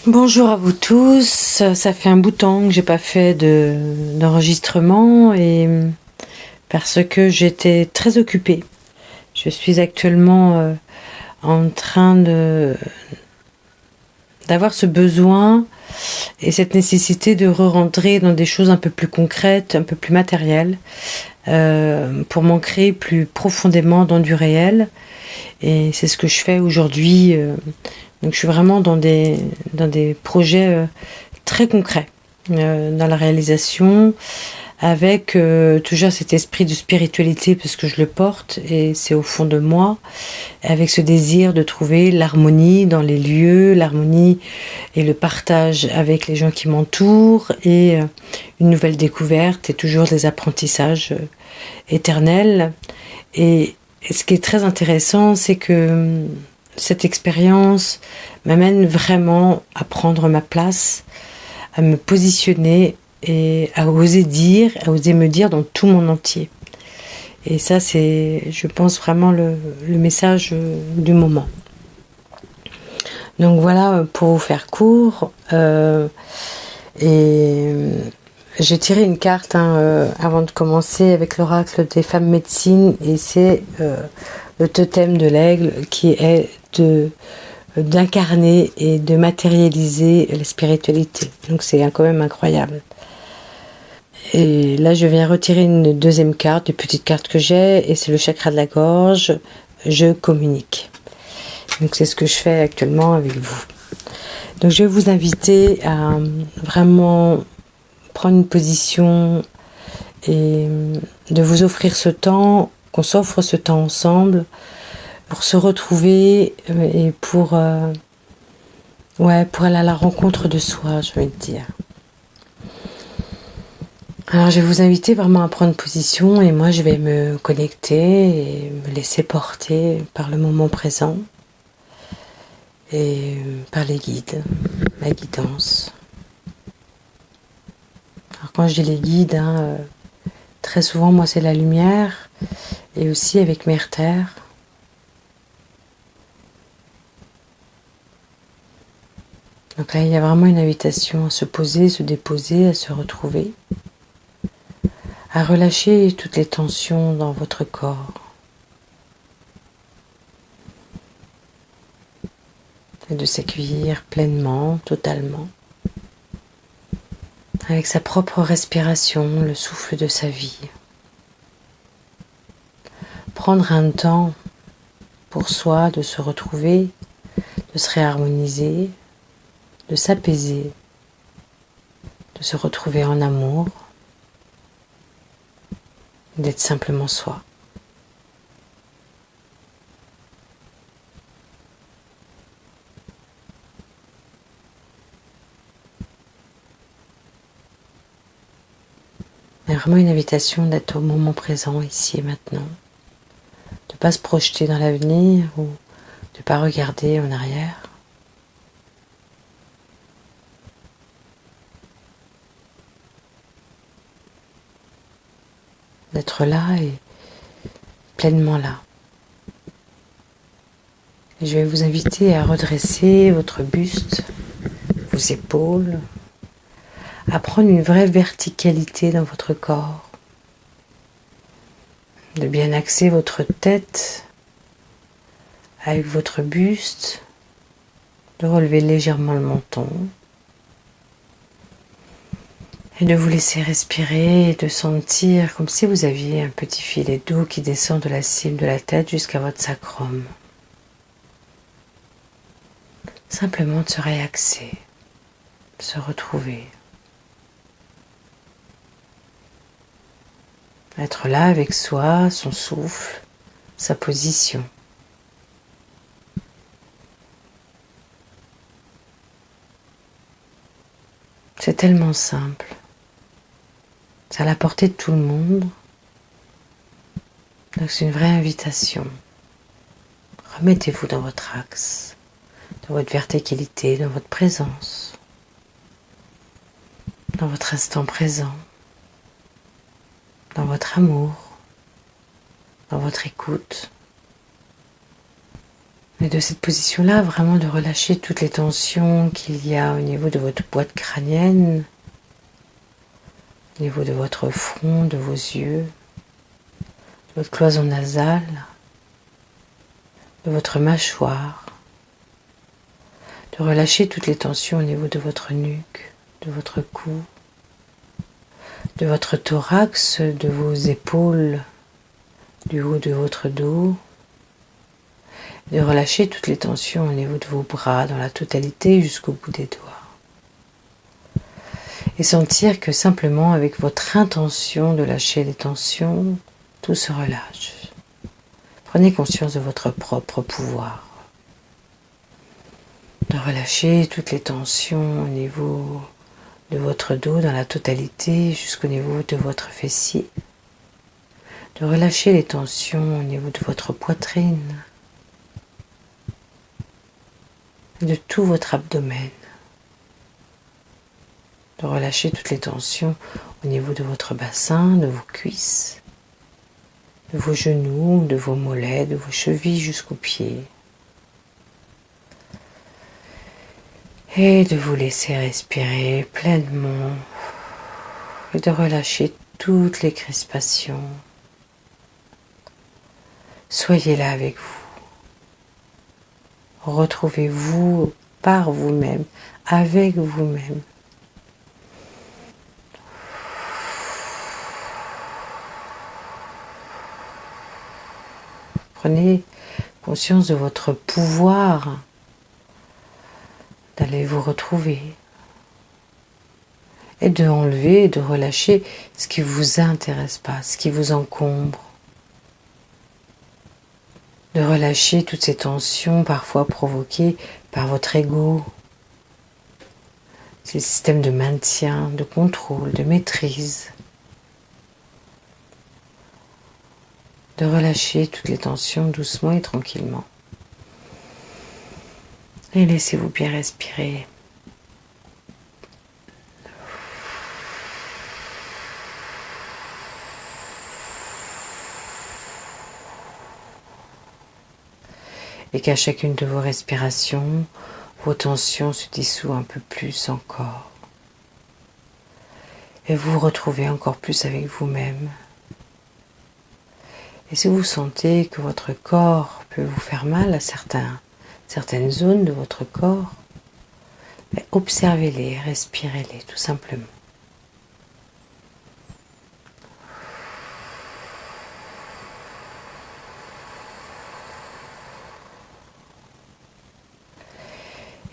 Bonjour à vous tous, ça fait un bout de temps que j'ai pas fait d'enregistrement et parce que j'étais très occupée. Je suis actuellement en train d'avoir ce besoin et cette nécessité de re-rentrer dans des choses un peu plus concrètes, un peu plus matérielles, pour m'ancrer plus profondément dans du réel. Et c'est ce que je fais aujourd'hui. Donc je suis vraiment dans des projets très concrets dans la réalisation, avec toujours cet esprit de spiritualité parce que je le porte et c'est au fond de moi, avec ce désir de trouver l'harmonie dans les lieux, l'harmonie et le partage avec les gens qui m'entourent et une nouvelle découverte et toujours des apprentissages éternels. Et ce qui est très intéressant, c'est que cette expérience m'amène vraiment à prendre ma place, à me positionner et à oser dire, à oser me dire dans tout mon entier. Et ça, c'est, je pense, vraiment le message du moment. Donc voilà, pour vous faire court, et j'ai tiré une carte avant de commencer avec l'oracle des femmes médecines, et c'est le totem de l'aigle qui est d'incarner et de matérialiser la spiritualité. Donc c'est quand même incroyable. Et là, je viens retirer une deuxième carte, une petite carte que j'ai, et c'est le chakra de la gorge. Je communique. Donc c'est ce que je fais actuellement avec vous. Donc je vais vous inviter à vraiment prendre une position et de vous offrir ce temps, qu'on s'offre ce temps ensemble pour se retrouver et pour aller à la rencontre de soi, je vais te dire. Alors je vais vous inviter vraiment à prendre position et moi je vais me connecter et me laisser porter par le moment présent et par les guides, la guidance. Alors quand je dis les guides, très souvent moi c'est la lumière et aussi avec Mère Terre. Donc là il y a vraiment une invitation à se poser, se déposer, à se retrouver, à relâcher toutes les tensions dans votre corps. Et de s'accueillir pleinement, totalement, avec sa propre respiration, le souffle de sa vie. Prendre un temps pour soi de se retrouver, de se réharmoniser, de s'apaiser, de se retrouver en amour, d'être simplement soi. Il y a vraiment une invitation d'être au moment présent, ici et maintenant. De ne pas se projeter dans l'avenir ou de ne pas regarder en arrière. D'être là et pleinement là. Et je vais vous inviter à redresser votre buste, vos épaules, à prendre une vraie verticalité dans votre corps, de bien axer votre tête avec votre buste, de relever légèrement le menton et de vous laisser respirer et de sentir comme si vous aviez un petit filet d'eau qui descend de la cime de la tête jusqu'à votre sacrum. Simplement de se réaxer, de se retrouver. Être là avec soi, son souffle, sa position. C'est tellement simple. C'est à la portée de tout le monde. Donc c'est une vraie invitation. Remettez-vous dans votre axe, dans votre verticalité, dans votre présence, dans votre instant présent, dans votre amour, dans votre écoute. Et de cette position-là, vraiment de relâcher toutes les tensions qu'il y a au niveau de votre boîte crânienne, au niveau de votre front, de vos yeux, de votre cloison nasale, de votre mâchoire, de relâcher toutes les tensions au niveau de votre nuque, de votre cou, de votre thorax, de vos épaules, du haut de votre dos, de relâcher toutes les tensions au niveau de vos bras dans la totalité jusqu'au bout des doigts. Et sentir que simplement avec votre intention de lâcher les tensions, tout se relâche. Prenez conscience de votre propre pouvoir. De relâcher toutes les tensions au niveau de votre dos dans la totalité jusqu'au niveau de votre fessier. De relâcher les tensions au niveau de votre poitrine, de tout votre abdomen. De relâcher toutes les tensions au niveau de votre bassin, de vos cuisses, de vos genoux, de vos mollets, de vos chevilles jusqu'aux pieds. Et de vous laisser respirer pleinement et de relâcher toutes les crispations. Soyez là avec vous. Retrouvez-vous par vous-même, avec vous-même. Prenez conscience de votre pouvoir d'aller vous retrouver et de enlever et de relâcher ce qui ne vous intéresse pas, ce qui vous encombre. De relâcher toutes ces tensions parfois provoquées par votre ego, ces systèmes de maintien, de contrôle, de maîtrise. De relâcher toutes les tensions doucement et tranquillement. Et laissez-vous bien respirer. Et qu'à chacune de vos respirations, vos tensions se dissouent un peu plus encore. Et vous vous retrouvez encore plus avec vous-même. Et si vous sentez que votre corps peut vous faire mal à certaines zones de votre corps, observez-les, respirez-les tout simplement.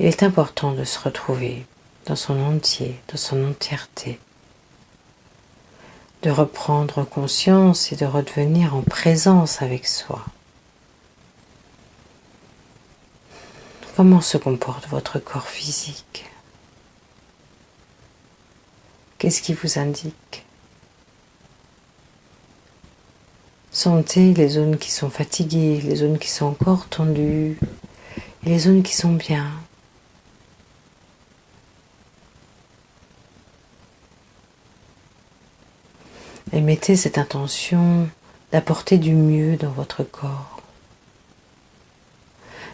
Il est important de se retrouver dans son entier, dans son entièreté, de reprendre conscience et de redevenir en présence avec soi. Comment se comporte votre corps physique? Qu'est-ce qui vous indique? Sentez les zones qui sont fatiguées, les zones qui sont encore tendues et les zones qui sont bien. Et mettez cette intention d'apporter du mieux dans votre corps.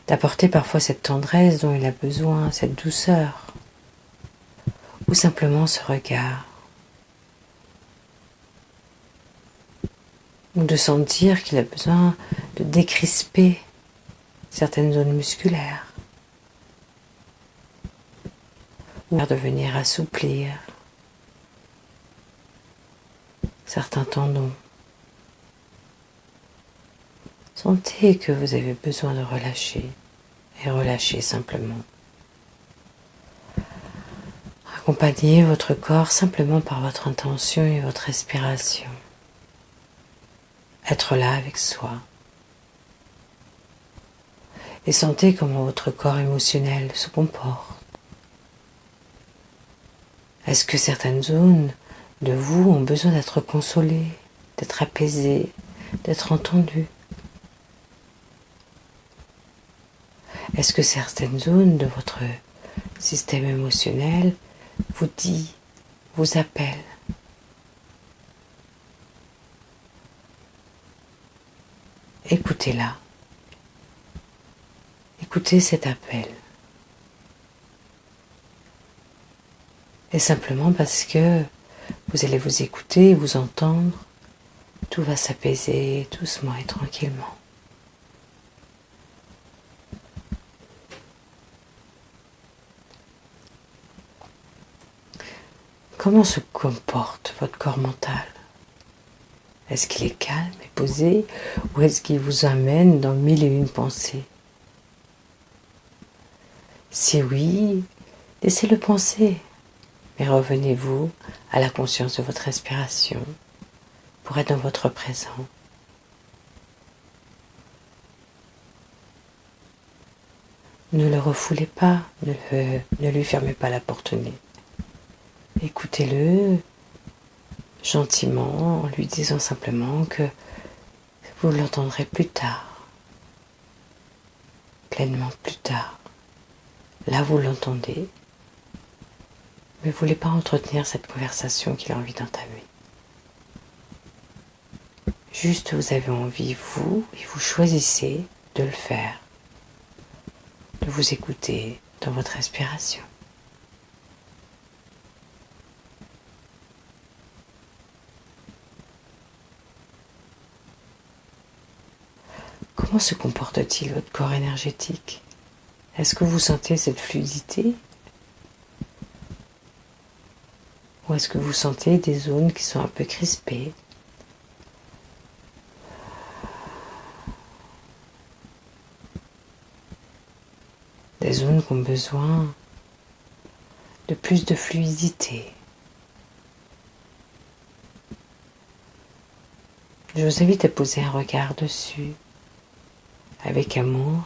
D'apporter parfois cette tendresse dont il a besoin, cette douceur. Ou simplement ce regard. Ou de sentir qu'il a besoin de décrisper certaines zones musculaires. Ou de venir assouplir certains tendons. Sentez que vous avez besoin de relâcher et relâchez simplement. Accompagnez votre corps simplement par votre intention et votre respiration. Être là avec soi. Et sentez comment votre corps émotionnel se comporte. Est-ce que certaines zones de vous ont besoin d'être consolées, d'être apaisées, d'être entendues? Est-ce que certaines zones de votre système émotionnel vous dit, vous appelle? Écoutez-la. écoutez cet appel. Et simplement parce que vous allez vous écouter, vous entendre, tout va s'apaiser doucement et tranquillement. Comment se comporte votre corps mental? Est-ce qu'il est calme et posé ou est-ce qu'il vous amène dans mille et une pensées? Si oui, laissez-le penser, mais revenez-vous à la conscience de votre respiration pour être dans votre présent. Ne le refoulez pas, ne lui fermez pas la porte au nez. Écoutez-le gentiment en lui disant simplement que vous l'entendrez plus tard, pleinement plus tard. Là, vous l'entendez, mais vous ne voulez pas entretenir cette conversation qu'il a envie d'entamer. Juste, vous avez envie, vous, et vous choisissez de le faire, de vous écouter dans votre respiration. Comment se comporte-t-il votre corps énergétique? Est-ce que vous sentez cette fluidité? Ou est-ce que vous sentez des zones qui sont un peu crispées? Des zones qui ont besoin de plus de fluidité. Je vous invite à poser un regard dessus, avec amour,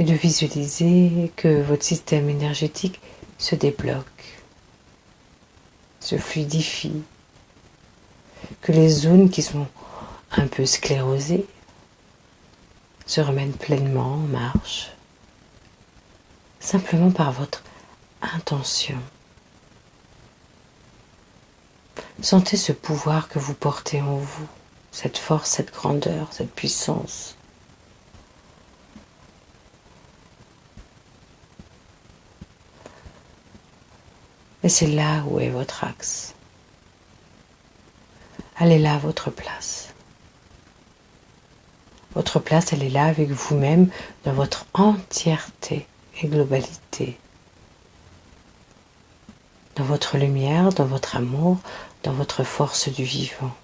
et de visualiser que votre système énergétique se débloque, se fluidifie, que les zones qui sont un peu sclérosées se remettent pleinement en marche, simplement par votre intention. Sentez ce pouvoir que vous portez en vous, cette force, cette grandeur, cette puissance. Et c'est là où est votre axe. Elle est là, votre place. Votre place, elle est là avec vous-même dans votre entièreté et globalité. Dans votre lumière, dans votre amour, dans votre force du vivant.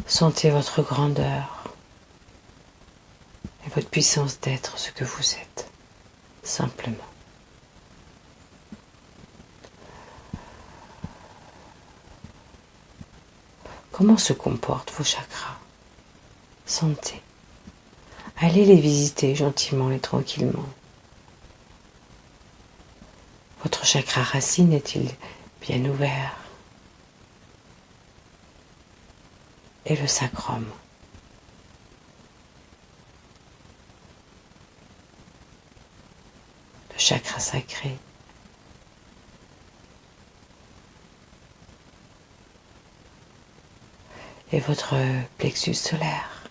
Sentez votre grandeur et votre puissance d'être ce que vous êtes, simplement. Comment se comportent vos chakras? Sentez. Allez les visiter gentiment et tranquillement. Votre chakra racine est-il bien ouvert? Et le sacrum? Le chakra sacré? Et votre plexus solaire?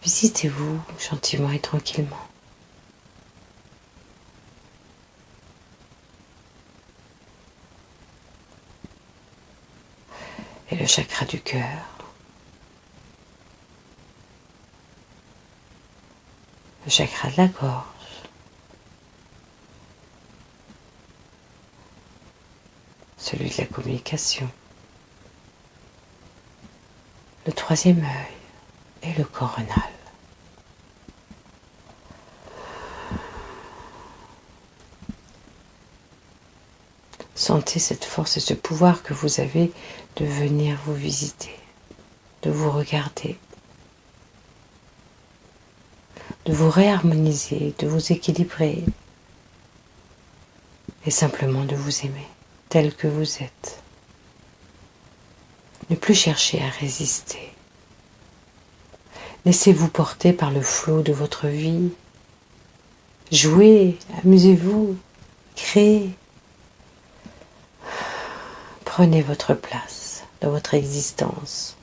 Visitez-vous gentiment et tranquillement. Et le chakra du cœur? Le chakra de la gorge? Celui de la communication? Le troisième œil et le coronal? Sentez cette force et ce pouvoir que vous avez de venir vous visiter, de vous regarder, de vous réharmoniser, de vous équilibrer et simplement de vous aimer tel que vous êtes. Ne plus chercher à résister. Laissez-vous porter par le flot de votre vie. Jouez, amusez-vous, créez. Prenez votre place dans votre existence,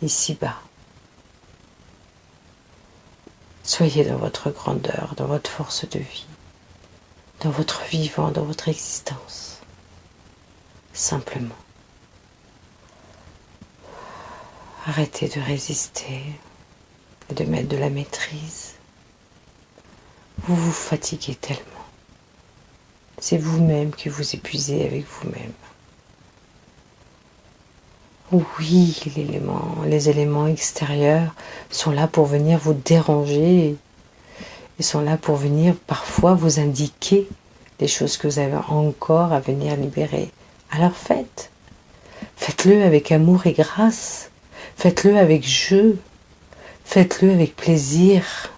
ici-bas. Soyez dans votre grandeur, dans votre force de vie, dans votre vivant, dans votre existence. Simplement. Arrêtez de résister et de mettre de la maîtrise. Vous vous fatiguez tellement. C'est vous-même qui vous épuisez avec vous-même. Oui, les éléments extérieurs sont là pour venir vous déranger. Ils sont là pour venir parfois vous indiquer des choses que vous avez encore à venir libérer. Alors faites. Faites-le avec amour et grâce. Faites-le avec jeu. Faites-le avec plaisir.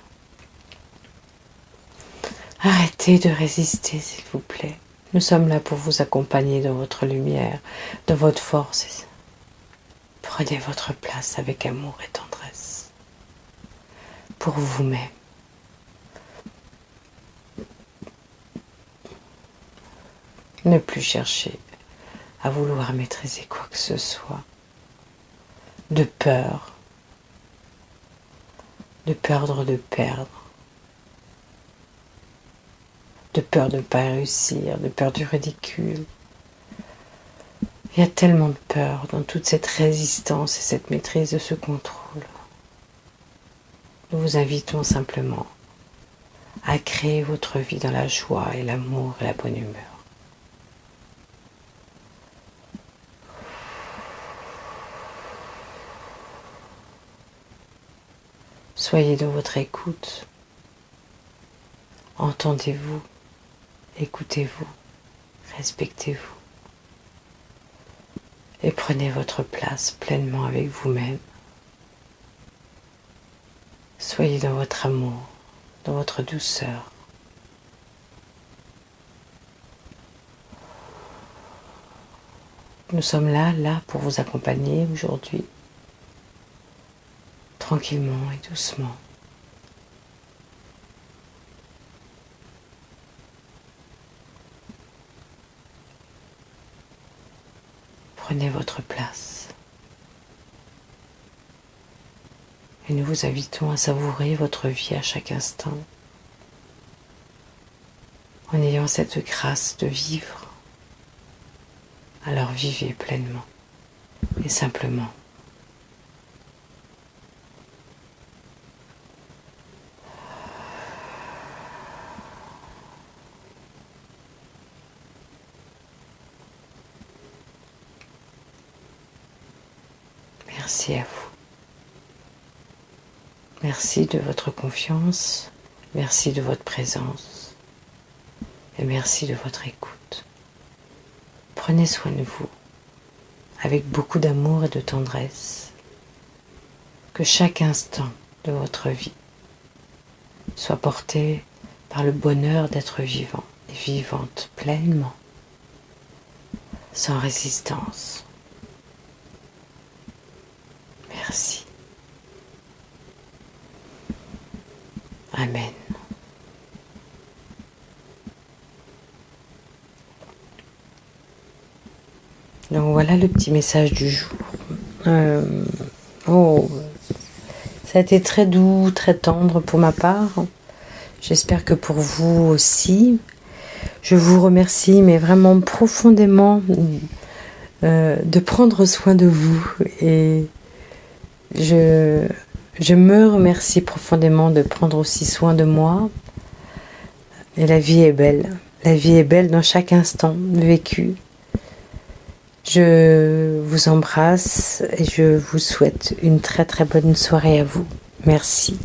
Arrêtez de résister, s'il vous plaît. Nous sommes là pour vous accompagner dans votre lumière, dans votre force. Prenez votre place avec amour et tendresse. Pour vous-même. Ne plus chercher à vouloir maîtriser quoi que ce soit. De peur. De perdre, de perdre. De peur de ne pas réussir, de peur du ridicule. Il y a tellement de peur dans toute cette résistance et cette maîtrise de ce contrôle. Nous vous invitons simplement à créer votre vie dans la joie et l'amour et la bonne humeur. Soyez dans votre écoute. Entendez-vous, écoutez-vous, respectez-vous. Et prenez votre place pleinement avec vous-même. Soyez dans votre amour, dans votre douceur. Nous sommes là pour vous accompagner aujourd'hui, tranquillement et doucement. Prenez votre place. Et nous vous invitons à savourer votre vie à chaque instant, en ayant cette grâce de vivre. Alors vivez pleinement et simplement. Merci à vous. Merci de votre confiance, merci de votre présence et merci de votre écoute. Prenez soin de vous avec beaucoup d'amour et de tendresse. Que chaque instant de votre vie soit porté par le bonheur d'être vivant et vivante pleinement, sans résistance. Merci. Amen. Donc voilà le petit message du jour. Ça a été très doux, très tendre pour ma part. J'espère que pour vous aussi. Je vous remercie, mais vraiment profondément, de prendre soin de vous. Et je me remercie profondément de prendre aussi soin de moi. Et la vie est belle. La vie est belle dans chaque instant vécu. Je vous embrasse et je vous souhaite une très très bonne soirée à vous. Merci.